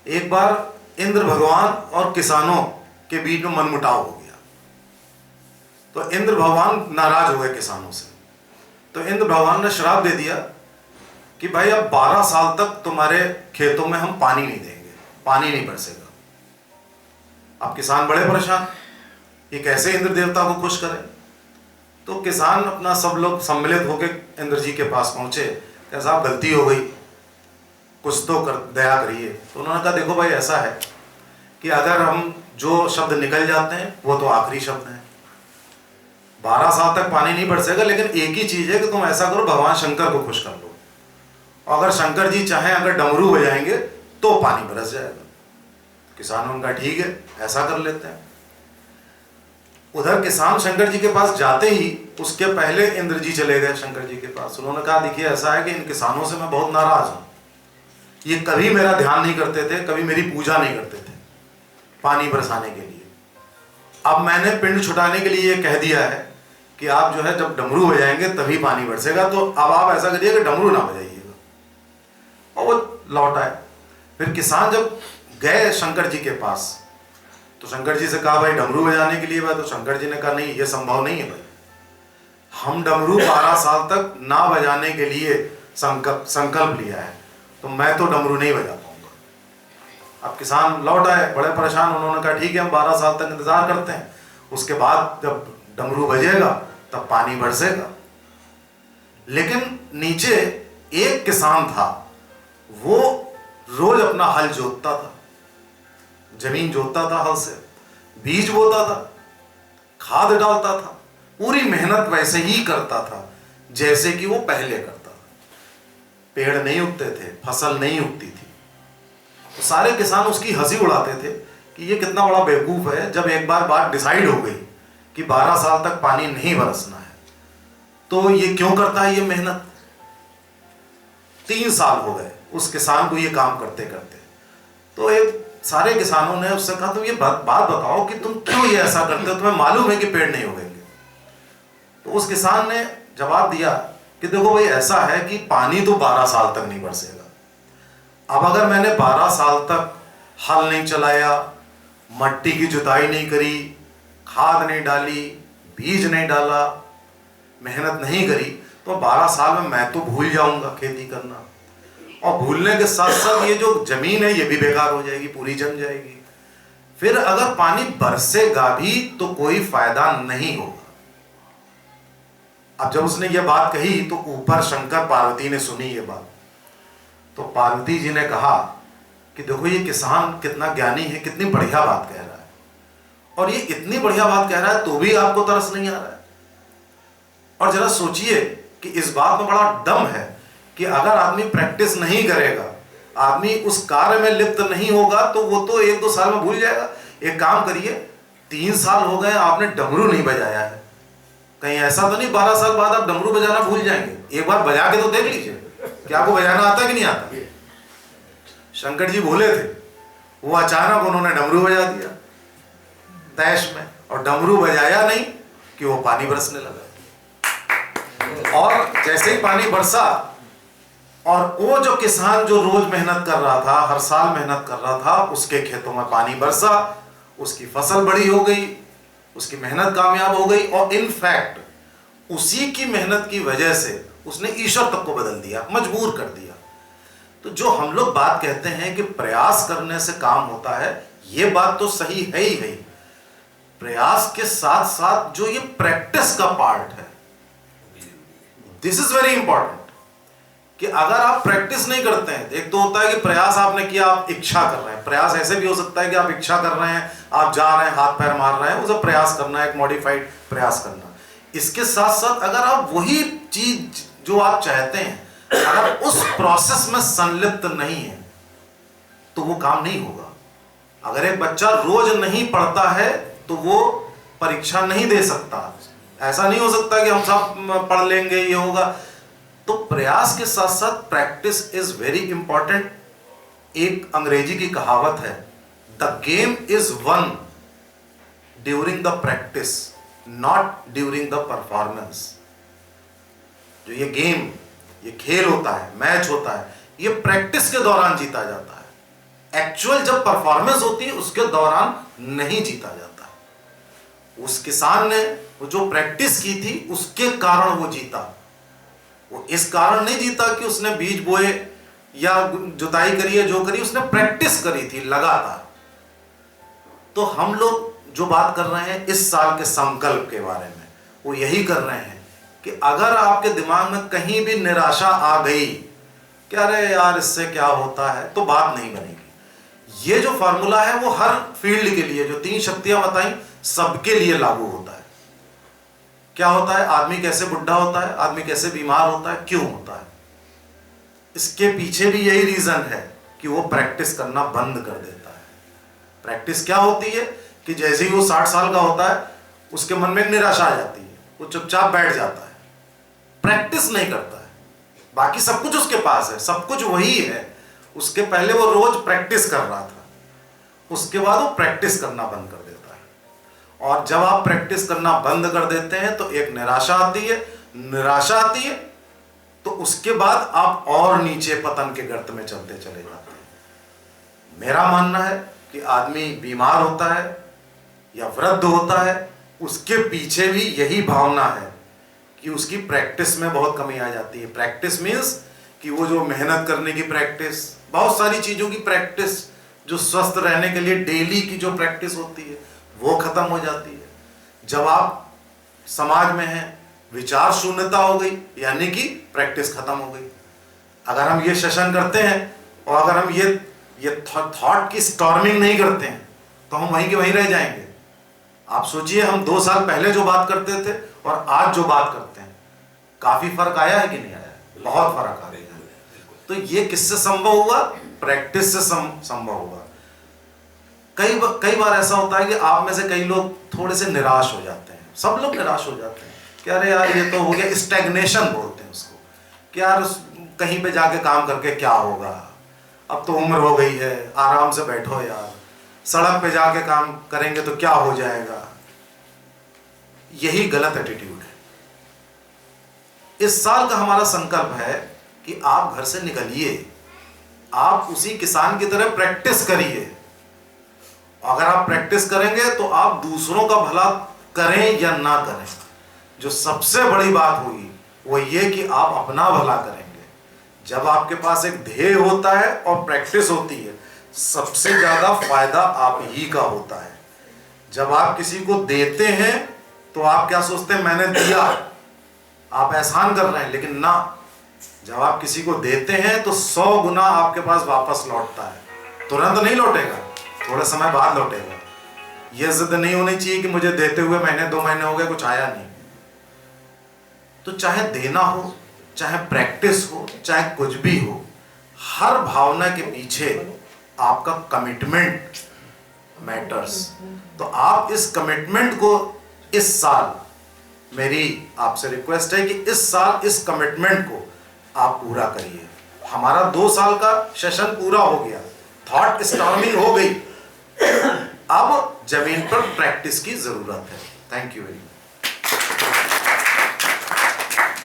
एक बार इंद्र भगवान और किसानों के बीच में मनमुटाव हो गया, तो इंद्र भगवान नाराज हो गए किसानों से। तो इंद्र भगवान ने श्राप दे दिया कि भाई अब 12 साल तक तुम्हारे खेतों में हम पानी नहीं देंगे, पानी नहीं बरसेगा। अब किसान बड़े परेशान, ये कैसे इंद्र देवता को खुश करें। तो किसान अपना सब लोग सम्मिलित होकर इंद्र जी के पास पहुंचे कि साहब गलती हो गई, कुछ तो कर दया करिए। तो उन्होंने कहा देखो भाई ऐसा है कि अगर हम जो शब्द निकल जाते हैं वो तो आखिरी शब्द हैं, 12 साल तक पानी नहीं बरसेगा, लेकिन एक ही चीज है कि तुम ऐसा करो भगवान शंकर को खुश कर लो, और अगर शंकर जी चाहें अगर डमरू बजाएंगे तो पानी बरस जाएगा। किसानों ने कहा ठीक है ऐसा कर लेते हैं। उधर किसान शंकर जी के पास जाते ही उसके पहले इंद्र जी चले गए शंकर जी के पास। उन्होंने कहा देखिए ऐसा है कि इन किसानों से मैं बहुत नाराज हूं, ये कभी मेरा ध्यान नहीं करते थे, कभी मेरी पूजा नहीं करते थे पानी बरसाने के लिए। अब मैंने पिंड छुटाने के लिए ये कह दिया है कि आप जो है जब डमरू बजाएंगे तभी पानी बरसेगा, तो अब आप ऐसा करिए कि डमरू ना बजाइएगा। और वो लौट आए। फिर किसान जब गए शंकर जी के पास तो शंकर जी से कहा भाई डमरू बजाने के लिए। तो शंकर जी ने कहा नहीं ये संभव नहीं है भाई, हम डमरू 12 साल तक ना बजाने के लिए संकल्प लिया है, तो मैं तो डमरू नहीं बजा पाऊंगा। अब किसान लौट आए बड़े परेशान। उन्होंने कहा ठीक है हम 12 साल तक इंतजार करते हैं, उसके बाद जब डमरू बजेगा तब पानी बरसेगा। लेकिन नीचे एक किसान था, वो रोज अपना हल जोतता था, जमीन जोतता था हल से, बीज बोता था, खाद डालता था, पूरी मेहनत वैसे ही करता था जैसे कि वो पहले करता था। पेड़ नहीं उगते थे, फसल नहीं उगती थी। तो सारे किसान उसकी हंसी उड़ाते थे कि ये कितना बड़ा बेवकूफ है, जब एक बार बात डिसाइड हो गई कि 12 साल तक पानी नहीं बरसना है तो ये क्यों करता है ये मेहनत। 3 साल हो गए उस किसान को ये काम करते करते। तो एक सारे किसानों ने उससे कहा तुम ये बात बताओ कि तुम क्यों ये ऐसा करते हो, तुम्हें मालूम है कि पेड़ नहीं उगेंगे। तो उस किसान ने जवाब दिया कि देखो भाई ऐसा है कि पानी तो 12 साल तक नहीं बरसेगा। अब अगर मैंने 12 साल तक हल नहीं चलाया, मट्टी की जुताई नहीं करी, खाद नहीं डाली, बीज नहीं डाला, मेहनत नहीं करी, तो 12 साल में मैं तो भूल जाऊंगा खेती करना, और भूलने के साथ साथ ये जो जमीन है ये भी बेकार हो जाएगी, पूरी जम जाएगी। फिर अगर पानी बरसेगा भी तो कोई फायदा नहीं होगा। अब जब उसने ये बात कही तो ऊपर शंकर पार्वती ने सुनी ये बात। तो पार्वती जी ने कहा कि देखो ये किसान कितना ज्ञानी है, कितनी बढ़िया बात कह रहा है, और ये इतनी बढ़िया बात कह रहा है तो भी आपको तरस नहीं आ रहा है। और जरा सोचिए कि इस बात में बड़ा दम है कि अगर आदमी प्रैक्टिस नहीं करेगा, आदमी उस कार्य में लिप्त नहीं होगा, तो वो तो 1-2 साल में भूल जाएगा। एक काम करिए, 3 साल हो गए आपने डमरू नहीं बजाया है, कहीं ऐसा तो नहीं 12 साल बाद आप डमरू बजाना भूल जाएंगे। एक बार बजा के तो देख लीजिए कि आपको बजाना आता कि नहीं आता। शंकर जी बोले थे, वो अचानक उन्होंने डमरू बजा दिया तैश में, और डमरू बजाया नहीं कि वो पानी बरसने लगा। और जैसे ही पानी बरसा, और वो जो किसान जो रोज मेहनत कर रहा था, हर साल मेहनत कर रहा था, उसके खेतों में पानी बरसा, उसकी फसल बड़ी हो गई, उसकी मेहनत कामयाब हो गई, और इनफैक्ट उसी की मेहनत की वजह से उसने ईश्वर तक को बदल दिया, मजबूर कर दिया। तो जो हम लोग बात कहते हैं कि प्रयास करने से काम होता है, ये बात तो सही है ही है। प्रयास के साथ साथ जो ये प्रैक्टिस का पार्ट है, दिस इज वेरी इंपॉर्टेंट। कि अगर आप प्रैक्टिस नहीं करते हैं, एक तो होता है कि प्रयास आपने किया, आप इच्छा कर रहे हैं। प्रयास ऐसे भी हो सकता है कि आप इच्छा कर रहे हैं, आप जा रहे हैं, हाथ पैर मार रहे हैं, वो सब प्रयास करना है, एक मॉडिफाइड प्रयास करना। इसके साथ साथ अगर आप वही चीज जो आप चाहते हैं, अगर उस प्रोसेस में संलिप्त नहीं है तो वो काम नहीं होगा। अगर एक बच्चा रोज नहीं पढ़ता है तो वो परीक्षा नहीं दे सकता। ऐसा नहीं हो सकता कि हम सब पढ़ लेंगे ये होगा। तो प्रयास के साथ साथ प्रैक्टिस इज वेरी इंपॉर्टेंट। एक अंग्रेजी की कहावत है, the game is one during the practice, not during the performance. जो ये गेम, ये खेल होता है, मैच होता है, ये प्रैक्टिस के दौरान जीता जाता है। एक्चुअल जब परफॉर्मेंस होती है उसके दौरान नहीं जीता जाता। उस किसान ने वो जो प्रैक्टिस की थी उसके कारण वो जीता। वो इस कारण नहीं जीता कि उसने बीज बोए या जुताई करी है, जो करी उसने प्रैक्टिस करी थी लगातार। तो हम लोग जो बात कर रहे हैं इस साल के संकल्प के बारे में, वो यही कर रहे हैं कि अगर आपके दिमाग में कहीं भी निराशा आ गई कि अरे यार इससे क्या होता है, तो बात नहीं बनेगी। ये जो फॉर्मूला है वो हर फील्ड के लिए, जो 3 शक्तियां बताई, सबके लिए लागू होता है। क्या होता है, आदमी कैसे बुढ़ा होता है, आदमी कैसे बीमार होता है, क्यों होता है, इसके पीछे भी यही रीजन है कि वो प्रैक्टिस करना बंद कर देता है। प्रैक्टिस क्या होती है कि जैसे ही वो 60 साल का होता है उसके मन में एक निराशा आ जाती है, वो चुपचाप बैठ जाता है, प्रैक्टिस नहीं करता है। बाकी सब कुछ उसके पास है, सब कुछ वही है, उसके पहले वो रोज प्रैक्टिस कर रहा था, उसके बाद वो प्रैक्टिस करना बंद कर देता है। और जब आप प्रैक्टिस करना बंद कर देते हैं तो एक निराशा आती है, निराशा आती है तो उसके बाद आप और नीचे पतन के गर्त में चलते चले जाते हैं। मेरा मानना है कि आदमी बीमार होता है या वृद्ध होता है, उसके पीछे भी यही भावना है कि उसकी प्रैक्टिस में बहुत कमी आ जाती है। प्रैक्टिस मीन्स कि वो जो मेहनत करने की प्रैक्टिस, बहुत सारी चीज़ों की प्रैक्टिस, जो स्वस्थ रहने के लिए डेली की जो प्रैक्टिस होती है वो खत्म हो जाती है। जब आप समाज में हैं, विचार शून्यता हो गई, यानी कि प्रैक्टिस खत्म हो गई। अगर हम ये सेशन करते हैं और अगर हम ये थॉट की स्टॉर्मिंग नहीं करते हैं तो हम वहीं के वहीं रह जाएंगे। आप सोचिए, हम 2 साल पहले जो बात करते थे और आज जो बात करते हैं, काफी फर्क आया है कि नहीं आया? बहुत फर्क आ रहा है। तो ये किससे संभव हुआ? प्रैक्टिस से संभव हुआ। कई बार ऐसा होता है कि आप में से कई लोग थोड़े से निराश हो जाते हैं, सब लोग निराश हो जाते हैं कि अरे यार ये तो हो गया, स्टैग्नेशन बोलते हैं उसको, कि यार कहीं पे जाके काम करके क्या होगा, अब तो उम्र हो गई है, आराम से बैठो यार, सड़क पे जाके काम करेंगे तो क्या हो जाएगा। यही गलत एटीट्यूड है। इस साल का हमारा संकल्प है कि आप घर से निकलिए, आप उसी किसान की तरह प्रैक्टिस करिए। अगर आप प्रैक्टिस करेंगे तो आप दूसरों का भला करें या ना करें, जो सबसे बड़ी बात होगी वो ये कि आप अपना भला करेंगे। जब आपके पास एक ध्येय होता है और प्रैक्टिस होती है, सबसे ज्यादा फायदा आप ही का होता है। जब आप किसी को देते हैं तो आप क्या सोचते हैं, मैंने दिया, आप एहसान कर रहे हैं, लेकिन ना, जब आप किसी को देते हैं तो 100 गुना आपके पास वापस लौटता है। तुरंत नहीं लौटेगा, थोड़ा समय बाद लौटेगा। यह जिद नहीं होनी चाहिए कि मुझे देते हुए महीने 2 महीने हो गए, कुछ आया नहीं। तो चाहे देना हो, चाहे प्रैक्टिस हो, चाहे कुछ भी हो, हर भावना के पीछे आपका कमिटमेंट मैटर्स। तो आप इस कमिटमेंट को इस साल, मेरी आपसे रिक्वेस्ट है कि इस साल इस कमिटमेंट को आप पूरा करिए। हमारा 2 साल का सेशन पूरा हो गया, थॉट स्टॉर्मिंग हो गई, अब जमीन पर प्रैक्टिस की जरूरत है। Thank you very much.